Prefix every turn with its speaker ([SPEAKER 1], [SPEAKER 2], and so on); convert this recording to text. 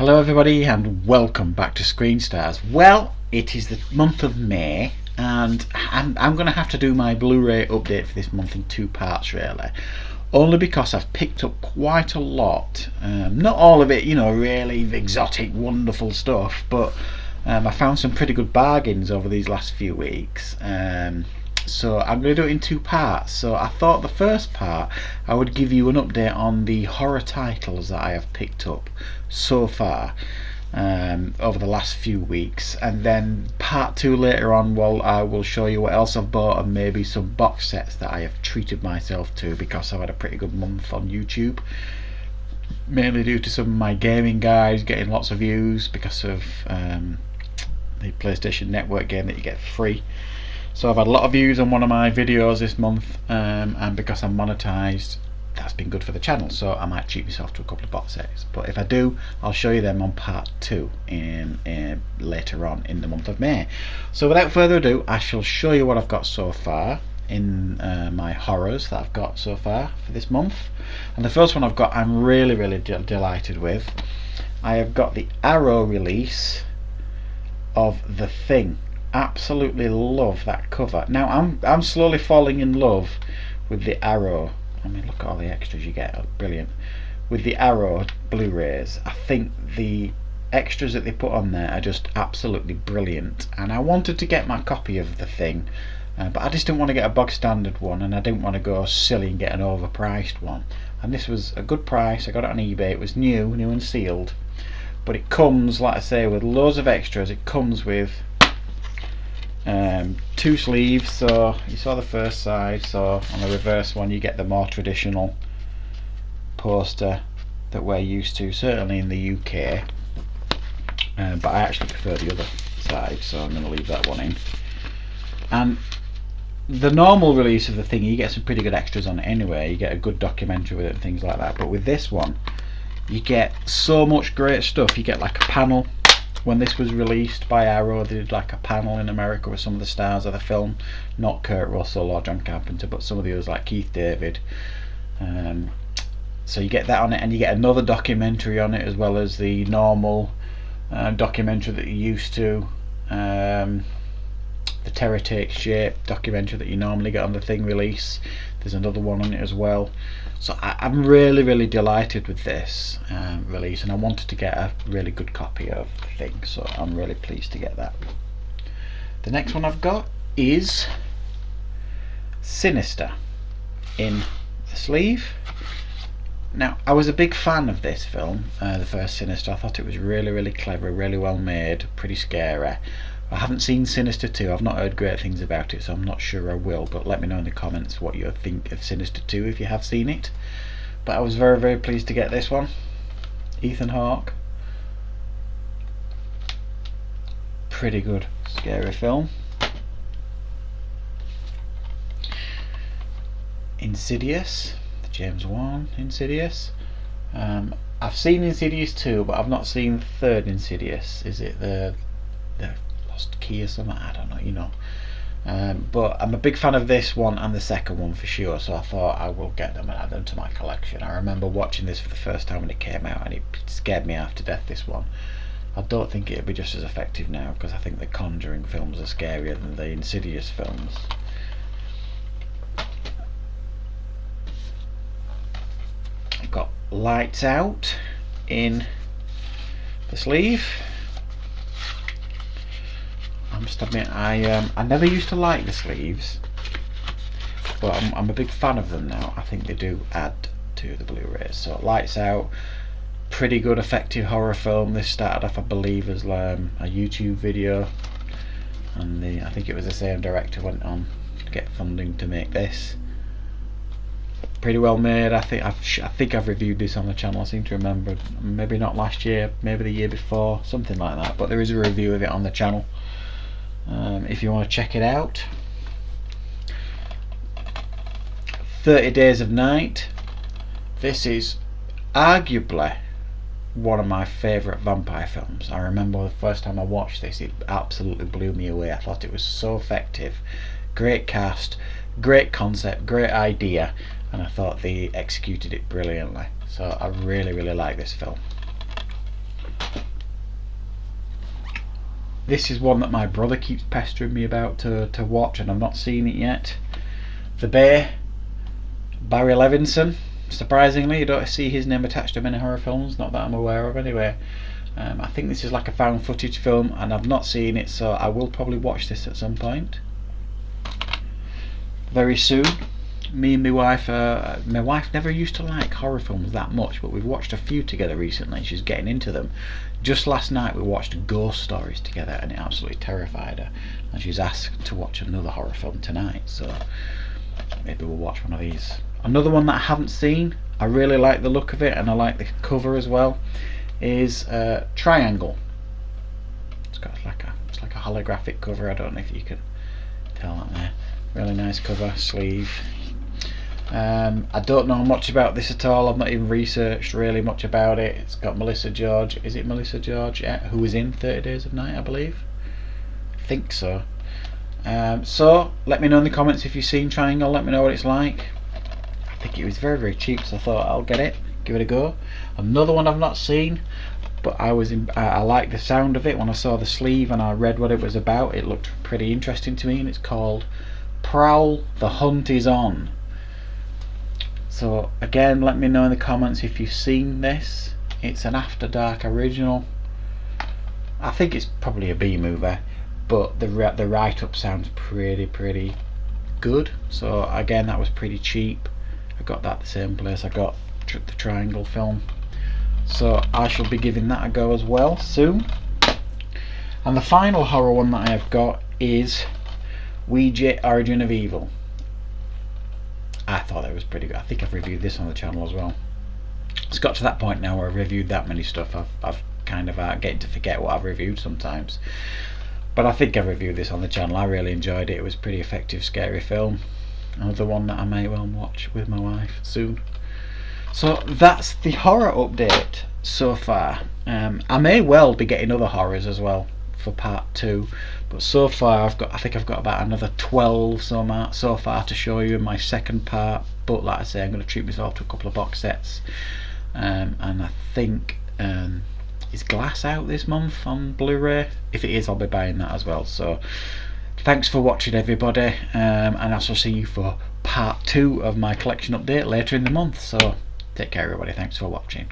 [SPEAKER 1] Hello everybody and welcome back to Screen Stars. Well, it is the month of May and I'm going to have to do my Blu-ray update for this month in two parts really. Only because I've picked up quite a lot. Not all of it, you know, really exotic, wonderful stuff, but I found some pretty good bargains over these last few weeks. So I'm going to do it in two parts. So I thought the first part I would give you an update on the horror titles that I have picked up so far over the last few weeks, and then part two later on, well, I will show you what else I've bought and maybe some box sets that I have treated myself to because I've had a pretty good month on YouTube, mainly due to some of my gaming guys getting lots of views because of the PlayStation Network game that you get free. So I've had a lot of views on one of my videos this month, and because I'm monetized, that's been good for the channel, so I might treat myself to a couple of box sets. But if I do, I'll show you them on part two later on in the month of May. So without further ado, I shall show you what I've got so far in my horrors that I've got so far for this month. And the first one I've got, I'm really delighted with. I have got the Arrow release of The Thing. Absolutely love that cover. Now I'm slowly falling in love with the Arrow. I mean, look at all the extras you get. Oh, brilliant. With the Arrow Blu-rays, I think the extras that they put on there are just absolutely brilliant, and I wanted to get my copy of The Thing, but I just didn't want to get a bog standard one, and I didn't want to go silly and get an overpriced one. And this was a good price. I got it on eBay. It was new and sealed, but it comes, like I say, with loads of extras. It comes with two sleeves, so you saw the first side, so on the reverse one you get the more traditional poster that we're used to, certainly in the UK, but I actually prefer the other side, so I'm going to leave that one in. And the normal release of The Thing, you get some pretty good extras on it anyway. You get a good documentary with it and things like that, but with this one you get so much great stuff. You get like a panel. When this was released by Arrow, they did like a panel in America with some of the stars of the film, not Kurt Russell or John Carpenter, but some of the others like Keith David. So you get that on it, and you get another documentary on it as well as the normal documentary that you're used to, the Terror Takes Shape documentary that you normally get on the Thing release. There's another one on it as well. So I'm really delighted with this release, and I wanted to get a really good copy of The Thing, so I'm really pleased to get that. The next one I've got is Sinister in the sleeve. Now, I was a big fan of this film, the first Sinister. I thought it was really clever, really well made, pretty scary. I haven't seen Sinister 2, I've not heard great things about it, so I'm not sure I will, but let me know in the comments what you think of Sinister 2 if you have seen it. But I was very pleased to get this one. Ethan Hawke. Pretty good scary film. Insidious, the James Wan Insidious. I've seen Insidious 2, but I've not seen the third Insidious. Is it the Lost Key or something? I don't know, you know. But I'm a big fan of this one and the second one for sure, so I thought I will get them and add them to my collection. I remember watching this for the first time when it came out, and it scared me half to death, this one. I don't think it'll be just as effective now, because I think the Conjuring films are scarier than the Insidious films. I've got Lights Out in the sleeve. I must admit, I never used to like the sleeves, but I'm a big fan of them now. I think they do add to the Blu-rays. So Lights Out, pretty good effective horror film. This started off, I believe, as a YouTube video, and I think it was the same director went on to get funding to make this. Pretty well made. I think I've reviewed this on the channel. I seem to remember, maybe not last year, maybe the year before, something like that. But there is a review of it on the channel. If you want to check it out. 30 Days of Night. This is arguably one of my favourite vampire films. I remember the first time I watched this, it absolutely blew me away. I thought it was so effective. Great cast, great concept, great idea, and I thought they executed it brilliantly. So I really like this film. This is one that my brother keeps pestering me about to watch, and I've not seen it yet. The Bear, Barry Levinson. Surprisingly, you don't see his name attached to many horror films, not that I'm aware of anyway. I think this is like a found footage film, and I've not seen it, so I will probably watch this at some point very soon. Me and my wife never used to like horror films that much, but we've watched a few together recently. She's getting into them. Just last night we watched Ghost Stories together, and it absolutely terrified her, and she's asked to watch another horror film tonight, so maybe we'll watch one of these. Another one that I haven't seen, I really like the look of it and I like the cover as well, is Triangle. It's like a holographic cover. I don't know if you can tell that there. Really nice cover, sleeve. I don't know much about this at all. I've not even researched really much about it. It's got Melissa George. Is it Melissa George? Yeah, who was in 30 Days of Night, I believe. I think so. So let me know in the comments if you've seen Triangle. Let me know what it's like. I think it was very, very cheap, so I thought I'll get it, give it a go. Another one I've not seen, but I liked the sound of it when I saw the sleeve and I read what it was about. It looked pretty interesting to me, and it's called Prowl, The Hunt Is On. So again, let me know in the comments if you've seen this. It's an After Dark original. I think it's probably a B movie, but the write-up sounds pretty good. So again, that was pretty cheap. I got that at the same place I got the Triangle film. So I shall be giving that a go as well soon. And the final horror one that I have got is Ouija Origin of Evil. I thought it was pretty good. I think I've reviewed this on the channel as well. It's got to that point now where I've reviewed that many stuff. I've kind of getting to forget what I've reviewed sometimes. But I think I've reviewed this on the channel. I really enjoyed it. It was a pretty effective, scary film. Another one that I may well watch with my wife soon. So that's the horror update so far. I may well be getting other horrors as well for part 2, but so far I think I've got about another 12 so far to show you in my second part. But like I say, I'm going to treat myself to a couple of box sets, and I think is Glass out this month on Blu-ray? If it is, I'll be buying that as well. So thanks for watching, everybody, and I shall see you for part 2 of my collection update later in the month. So take care, everybody. Thanks for watching.